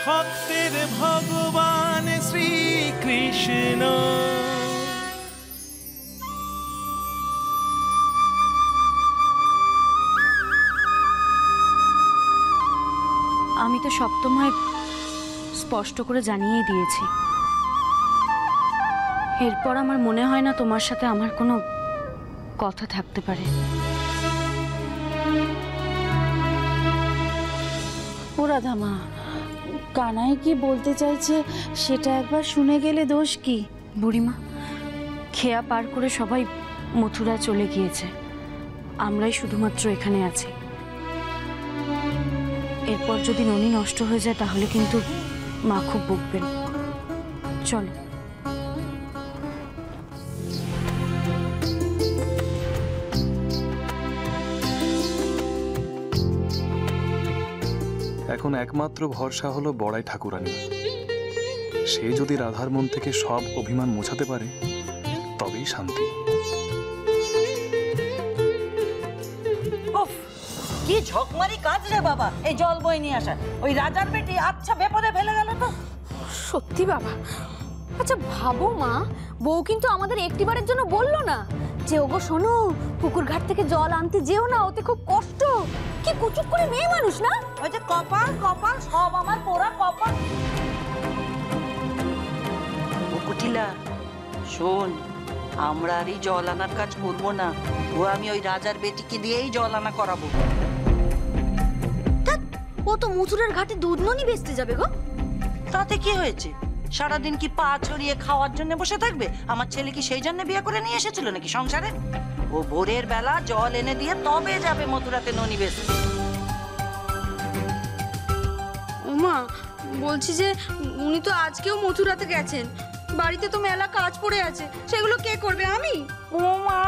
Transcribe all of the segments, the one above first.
ভক্তের ভগবান শ্রীকৃষ্ণ। আমি তো সপ্তমায় স্পষ্ট করে জানিয়ে দিয়েছি, এরপর আমার মনে হয় না তোমার সাথে আমার কোনো কথা থাকতে পারে। ও রাধামা, কানাই কি বলতে চাইছে সেটা একবার শুনে গেলে দোষ কি? বুড়িমা, খেয়া পার করে সবাই মথুরা চলে গিয়েছে, আমরাই শুধুমাত্র এখানে আছি। এরপর যদি ননি নষ্ট হয়ে যায় তাহলে কিন্তু মা খুব বকবেন। চলো। এখন একমাত্র ভরসা হলো বড়াই ঠাকুরানী। সে যদি রাধার মন থেকে সব অভিমান মোছাতে পারে তবেই শান্তি। কি ঝকমারি কাজ রে বাবা, এই জল বই নিয়ে আসা। ওই রাজার বেটি আচ্ছা বিপদে ফেলে গেল তো। সত্যি বাবা। আচ্ছা ভাবো মা, বউ কিন্তু আমাদের একটিবারের জন্য বললো না যে ওগো শোনো, পুকুর ঘাট থেকে জল আনতে যেও না, ওতে খুব কষ্ট। কি কুচুক করে মেয়ে মানুষ না। ওই যে কপাল কপাল সব আমার পোড়া কপাল। কুটিলা শোন, আমরা আর এই জল আনার কাজ করবো না। আমি ওই রাজার বেটিকে দিয়েই জল আনা করাবো। ও তো মথুরার ঘাটে দুধ ননি বেচতে যাবে গো। তাতে কি হয়েছে? সারাদিন কি পা ছড়িয়ে খাওয়ার জন্য বসে থাকবে? আমার ছেলে কি সেই জন্য বিয়ে করে নিয়ে এসেছিল নাকি সংসারে? ও ভোরের বেলা জল এনে দিয়ে তবে যাবে মথুরাতে ননি বেচতে। ওমা, বলছি যে উনি তো আজকেও মথুরাতে গেছেন, বাড়িতে তো মেলা কাজ পড়ে আছে, সেগুলো কে করবে? আমি। ও মা,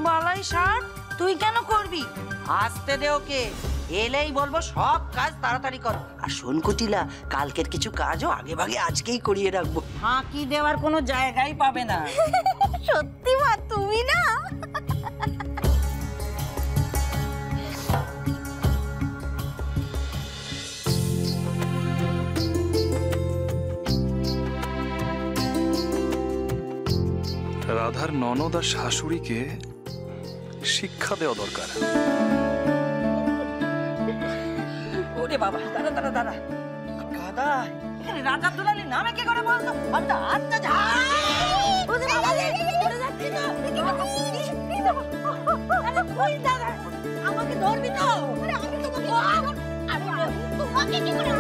বালাই ষাট, তুই কেন করবি? আসতে দে ওকে, এলেই বলবো সব কাজ তাড়াতাড়ি কর। আর শোন কুটিলা, কালকের কিছু কাজও আগে ভাগে আজকেই করিয়ে রাখবো। ফাঁকি দেওয়ার কোনো জায়গাই পাবে না। সত্যি মা, তুমি না। রাধার ননদ আর শাশুড়িকে শিক্ষা দেওয়া দরকার। ওরে বাবা, দাঁড়া দাঁড়া দাঁড়া দাদা, এখানে রাজা দুলালি নামে কি করে বলতো? আচ্ছা আচ্ছা যা ওরে বাবা রে, পড়ে যাচ্ছি তো। আরে কই দাদা, আমাকে ধরবি তো? আরে আমি তোমাকে কি করে